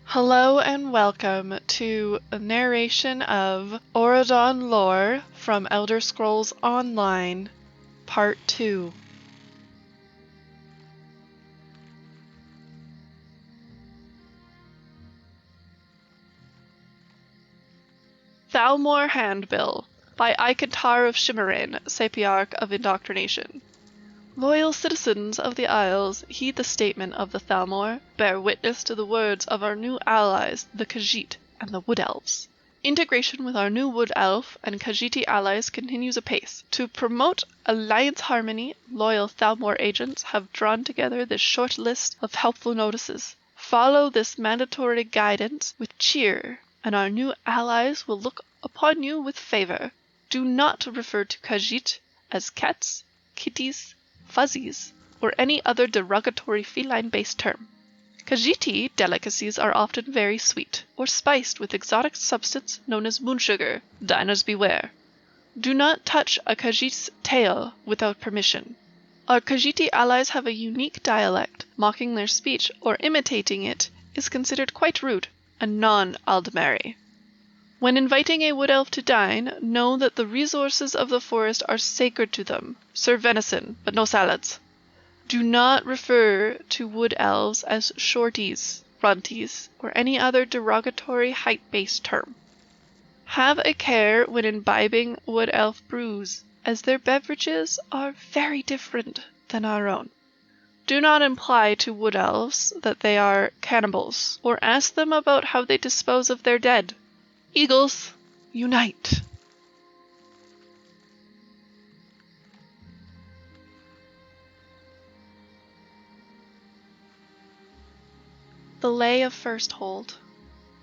Hello and welcome to a narration of Auridon Lore from Elder Scrolls Online, Part 2. Thalmor Handbill by Icantar of Shimmerin, Sapiarch of Indoctrination. Loyal citizens of the Isles, heed the statement of the Thalmor. Bear witness to the words of our new allies, the Khajiit and the Wood Elves. Integration with our new Wood Elf and Khajiiti allies continues apace. To promote alliance harmony, loyal Thalmor agents have drawn together this short list of helpful notices. Follow this mandatory guidance with cheer, and our new allies will look upon you with favor. Do not refer to Khajiit as cats, kitties, fuzzies, or any other derogatory feline-based term. Khajiiti delicacies are often very sweet, or spiced with exotic substance known as moon sugar. Diners beware. Do not touch a Khajiit's tail without permission. Our Khajiiti allies have a unique dialect. Mocking their speech or imitating it is considered quite rude and non-Aldmeri. When inviting a wood elf to dine, know that the resources of the forest are sacred to them. Serve venison, but no salads. Do not refer to wood elves as shorties, runties, or any other derogatory height-based term. Have a care when imbibing wood elf brews, as their beverages are very different than our own. Do not imply to wood elves that they are cannibals, or ask them about how they dispose of their dead. Eagles, unite! The Lay of Firsthold.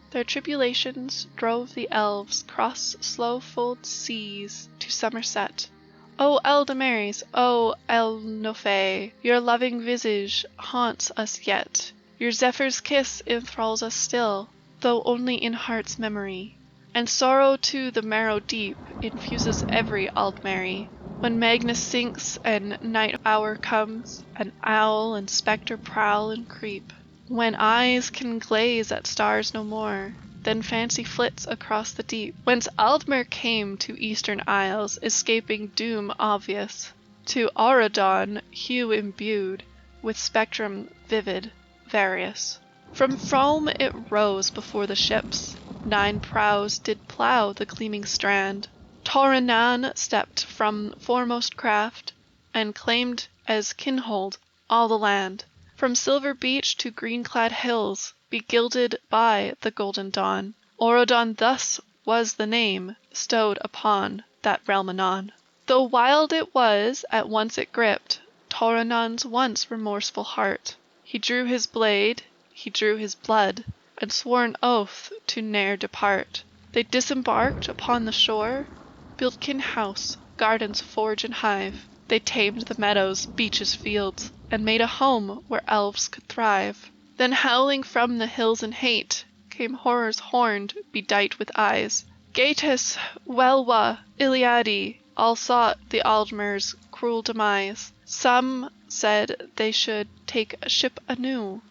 Their tribulations drove the Elves cross slow-fold seas to Somerset. O Eldamaris, O Elnofe, your loving visage haunts us yet. Your Zephyr's kiss enthralls us still, though only in heart's memory. And sorrow to the marrow deep infuses every Aldmeri. When Magnus sinks and night hour comes, and owl and spectre prowl and creep. When eyes can glaze at stars no more, then fancy flits across the deep. Whence Aldmer came to Eastern Isles, escaping doom obvious. To Auridon, hue imbued, with spectrum vivid, various. From foam it rose before the ships. 9 prows did plough the gleaming strand. Toranan stepped from foremost craft, and claimed as kinhold all the land. From silver beach to green-clad hills, begilded by the golden dawn. Auridon thus was the name bestowed upon that realm anon. Though wild it was, at once it gripped Toranan's once remorseful heart. He drew his blade, he drew his blood, and swore an oath to ne'er depart. They disembarked upon the shore, built kin house, gardens, forge, and hive. They tamed the meadows, beaches, fields, and made a home where elves could thrive. Then howling from the hills in hate, came horrors horned, bedight with eyes. Gaetus, Welwa, Iliadi, all sought the Aldmer's cruel demise. Some said they should take ship anew,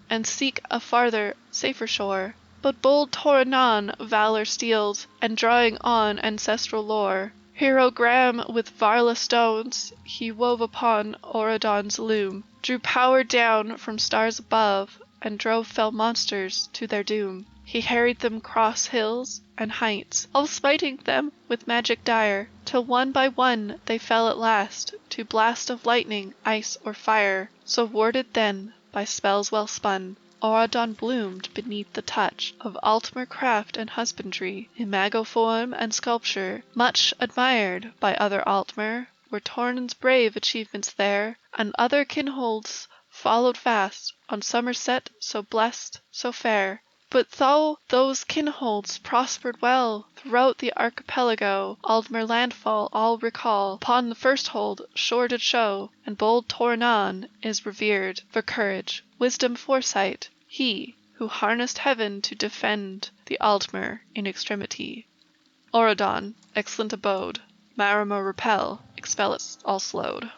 and seek a farther, safer shore. But bold Toranan valor steeled, and drawing on ancestral lore, Hierogram with Varla stones he wove upon Auridon's loom, drew power down from stars above, and drove fell monsters to their doom. He harried them cross hills and heights, all smiting them with magic dire, till one by one they fell at last, to blast of lightning, ice, or fire. So warded then by spells well spun, Auridon bloomed beneath the touch of Altmer craft and husbandry, imago form and sculpture, much admired by other Altmer, were Tornan's brave achievements there, and other kinholds followed fast, on Somerset so blessed, so fair. But though those kinholds prospered well throughout the archipelago, Aldmer landfall all recall upon the Firsthold shore did show, and bold Toranan is revered for courage, wisdom, foresight, he who harnessed heaven to defend the Aldmer in extremity. Auridon, excellent abode, Marima repel, expellus all slowed.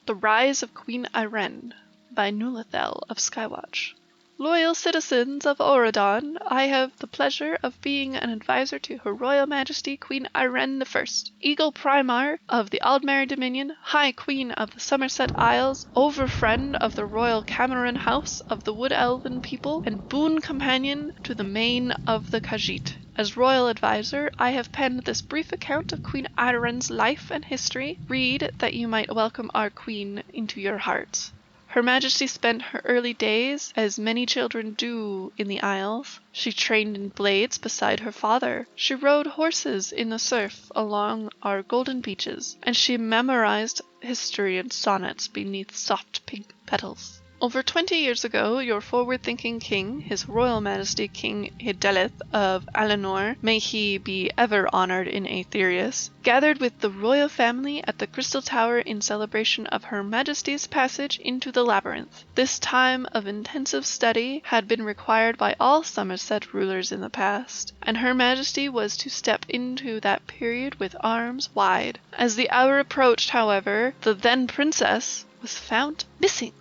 The Rise of Queen Ayreen by Nulathel of Skywatch. Loyal citizens of Auridon, I have the pleasure of being an advisor to Her Royal Majesty Queen Ayreen I, Eagle Primarch of the Aldmeri Dominion, High Queen of the Somerset Isles, Overfriend of the Royal Cameron House of the Wood Elven people, and boon companion to the Main of the Khajiit. As royal advisor, I have penned this brief account of Queen Ayreen's life and history. Read that you might welcome our queen into your hearts. Her Majesty spent her early days, as many children do in the Isles. She trained in blades beside her father. She rode horses in the surf along our golden beaches, and she memorized history and sonnets beneath soft pink petals. Over 20 years ago, your forward-thinking king, His Royal Majesty King Hydeleth of Alinor, may he be ever honored in Aetherius, gathered with the royal family at the Crystal Tower in celebration of Her Majesty's passage into the Labyrinth. This time of intensive study had been required by all Somerset rulers in the past, and Her Majesty was to step into that period with arms wide. As the hour approached, however, the then princess was found missing.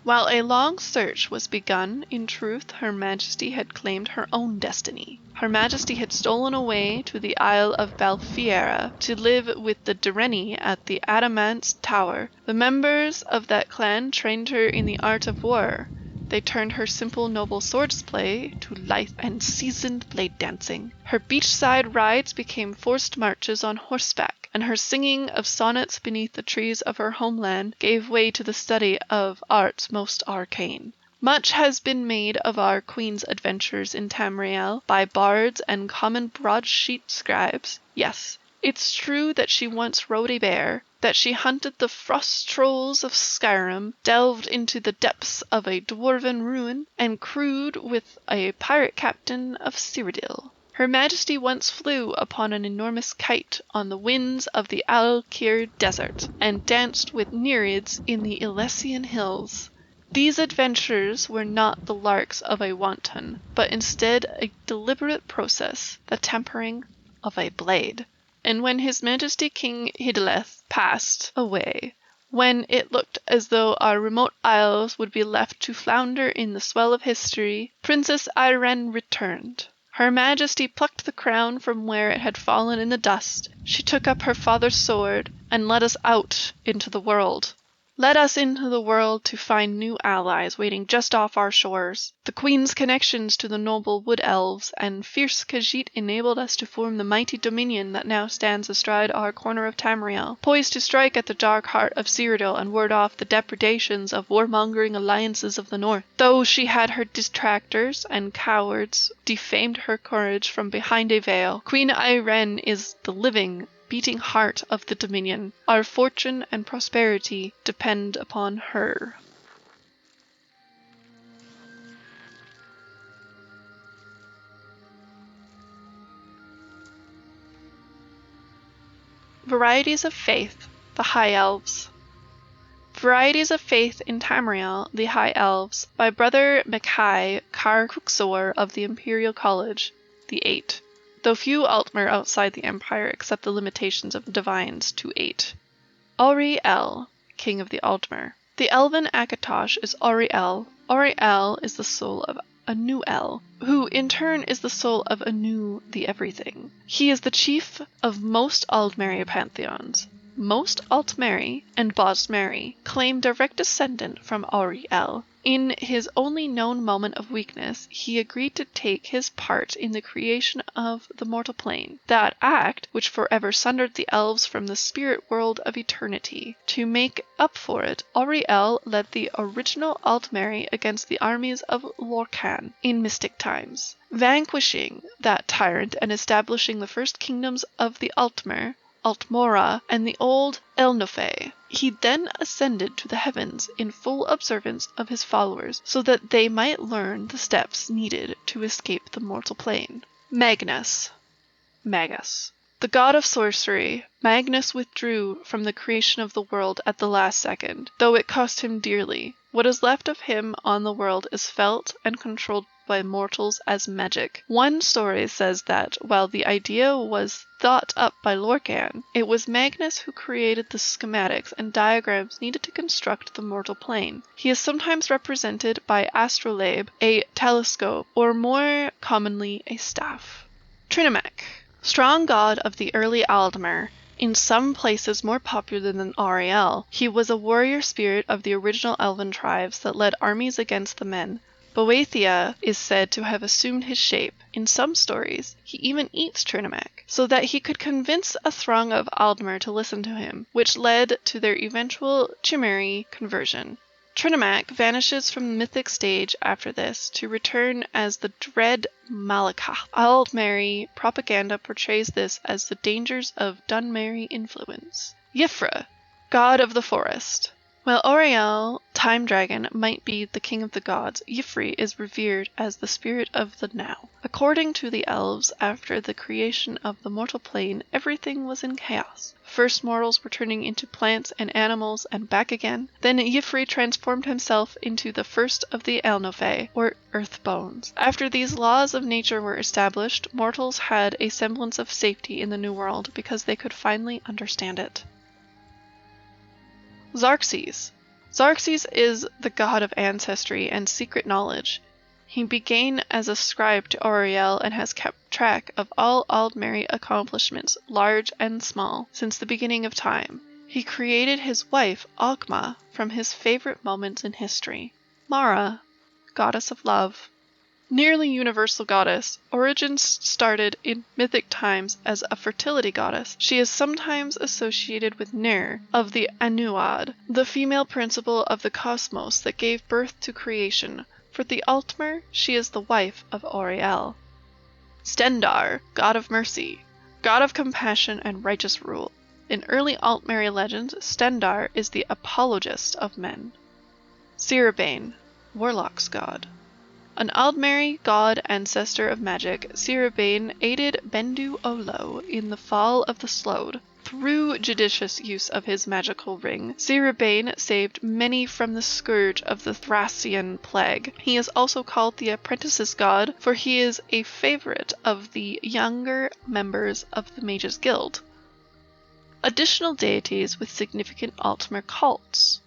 While a long search was begun, in truth Her Majesty had claimed her own destiny. Her Majesty had stolen away to the Isle of Balfiera to live with the Direni at the Adamant's Tower. The members of that clan trained her in the art of war. They turned her simple noble swordsplay to lithe and seasoned blade dancing. Her beachside rides became forced marches on horseback, and her singing of sonnets beneath the trees of her homeland gave way to the study of arts most arcane. Much has been made of our queen's adventures in Tamriel by bards and common broadsheet scribes. Yes, it's true that she once rode a bear, that she hunted the frost trolls of Skyrim, delved into the depths of a dwarven ruin, and crewed with a pirate captain of Cyrodiil. Her Majesty once flew upon an enormous kite on the winds of the Al-Kir desert, and danced with Nereids in the Elysian hills. These adventures were not the larks of a wanton, but instead a deliberate process, the tempering of a blade. And when His Majesty King Hydeleth passed away, when it looked as though our remote isles would be left to flounder in the swell of history, Princess Ayreen returned. Her Majesty plucked the crown from where it had fallen in the dust. She took up her father's sword and led us out into the world. Led us into the world to find new allies waiting just off our shores. The Queen's connections to the noble Wood Elves and fierce Khajiit enabled us to form the mighty dominion that now stands astride our corner of Tamriel, poised to strike at the dark heart of Cyrodiil and ward off the depredations of warmongering alliances of the north. Though she had her detractors and cowards defamed her courage from behind a veil, Queen Ayreen is the living, beating heart of the Dominion. Our fortune and prosperity depend upon her. Varieties of Faith, the High Elves. Varieties of Faith in Tamriel, the High Elves, by Brother Mackay Car Cuxor of the Imperial College, the Eight. Though few Altmer outside the Empire accept the limitations of the Divines to 8. Auriel, King of the Altmer. The Elven Akatosh is Auriel. Auriel is the soul of Anu-El, who in turn is the soul of Anu the Everything. He is the chief of most Aldmeri pantheons. Most Altmeri and Bosmeri claim direct descent from Auriel. In his only known moment of weakness, he agreed to take his part in the creation of the mortal plane, that act which forever sundered the elves from the spirit world of eternity. To make up for it, Auriel led the original Altmeri against the armies of Lorkhan in mystic times, vanquishing that tyrant and establishing the first kingdoms of the Altmer, Altmora, and the old Elnofey. He then ascended to the heavens in full observance of his followers, so that they might learn the steps needed to escape the mortal plane. Magnus. The god of sorcery, Magnus withdrew from the creation of the world at the last second, though it cost him dearly. What is left of him on the world is felt and controlled by mortals as magic. One story says that, while the idea was thought up by Lorcan, it was Magnus who created the schematics and diagrams needed to construct the mortal plane. He is sometimes represented by astrolabe, a telescope, or more commonly a staff. Trinamach, strong god of the early Aldmer, in some places more popular than Auriel. He was a warrior spirit of the original elven tribes that led armies against the men. Boethia is said to have assumed his shape. In some stories, he even eats Trinamach, so that he could convince a throng of Aldmer to listen to him, which led to their eventual Chimeri conversion. Trinamach vanishes from the mythic stage after this, to return as the dread Malakath. Aldmeri propaganda portrays this as the dangers of Dunmeri influence. Yfra, god of the forest. While Auriel, time dragon, might be the king of the gods, Y'ffre is revered as the spirit of the now. According to the Elves, after the creation of the mortal plane, everything was in chaos. First mortals were turning into plants and animals and back again. Then Y'ffre transformed himself into the first of the Elnophae, or earth bones. After these laws of nature were established, mortals had a semblance of safety in the new world because they could finally understand it. Xerxes. Xerxes is the god of ancestry and secret knowledge. He began as a scribe to Auriel and has kept track of all Aldmeri accomplishments, large and small, since the beginning of time. He created his wife, Ogma, from his favorite moments in history. Mara, goddess of love. Nearly universal goddess, origins started in mythic times as a fertility goddess. She is sometimes associated with Ner, of the Anuad, the female principle of the cosmos that gave birth to creation. For the Altmer, she is the wife of Auriel. Stendar, god of mercy, god of compassion and righteous rule. In early Altmeri legends, Stendar is the apologist of men. Ciribane, warlock's god. An Aldmeri god ancestor of magic, Ciribane aided Bendu Olo in the fall of the Slode. Through judicious use of his magical ring, Ciribane saved many from the scourge of the Thracian plague. He is also called the apprentice's god, for he is a favorite of the younger members of the Mages Guild. Additional deities with significant Altmer cults.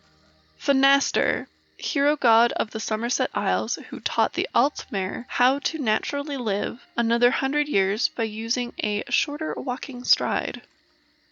Fenaster, hero god of the Somerset Isles, who taught the Altmer how to naturally live another 100 years by using a shorter walking stride.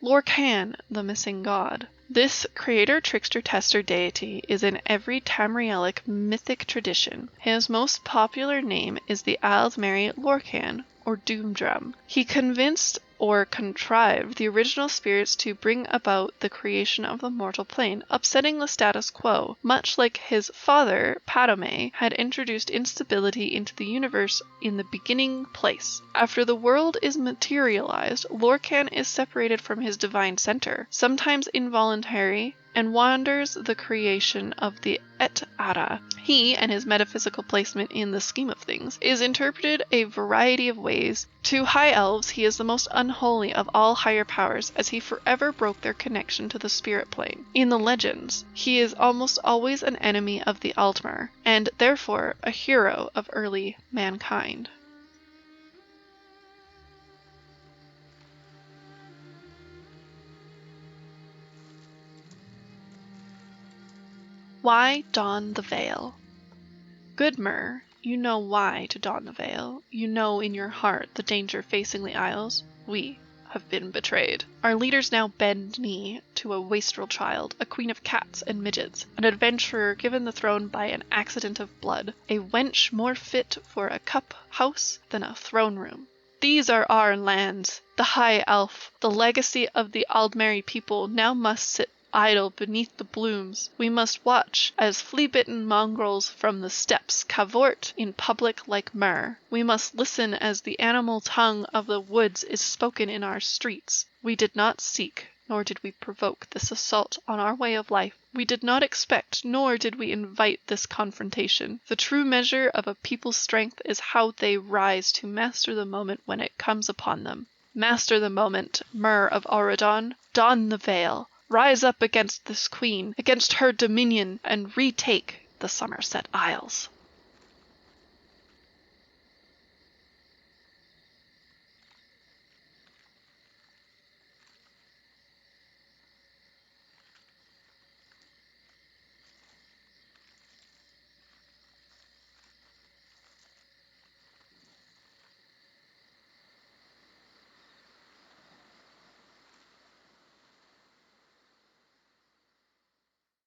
Lorcan, the missing god. This creator, trickster, tester deity is in every Tamrielic mythic tradition. His most popular name is the Aldmeri Lorcan, or Doomdrum. He convinced or contrived the original spirits to bring about the creation of the mortal plane, upsetting the status quo, much like his father, Padome, had introduced instability into the universe in the beginning place. After the world is materialized, Lorcan is separated from his divine center, sometimes involuntary, and wanders the creation of the Et Ara. He, and his metaphysical placement in the scheme of things, is interpreted a variety of ways. To high elves, he is the most unholy of all higher powers, as he forever broke their connection to the spirit plane. In the legends, he is almost always an enemy of the Altmer, and therefore a hero of early mankind. Why don the veil? Good Mer, you know why to don the veil. You know in your heart the danger facing the Isles. We have been betrayed. Our leaders now bend knee to a wastrel child, a queen of cats and midgets, an adventurer given the throne by an accident of blood, a wench more fit for a cup house than a throne room. These are our lands. The high elf, the legacy of the Aldmeri people, now must sit idle beneath the blooms. We must watch as flea-bitten mongrels from the steppes cavort in public like Mer. We must listen as the animal tongue of the woods is spoken in our streets. We did not seek, nor did we provoke this assault on our way of life. We did not expect, nor did we invite this confrontation. The true measure of a people's strength is how they rise to master the moment when it comes upon them. Master the moment, Mer of Auridon. Don the veil. Rise up against this queen, against her dominion, and retake the Somerset Isles.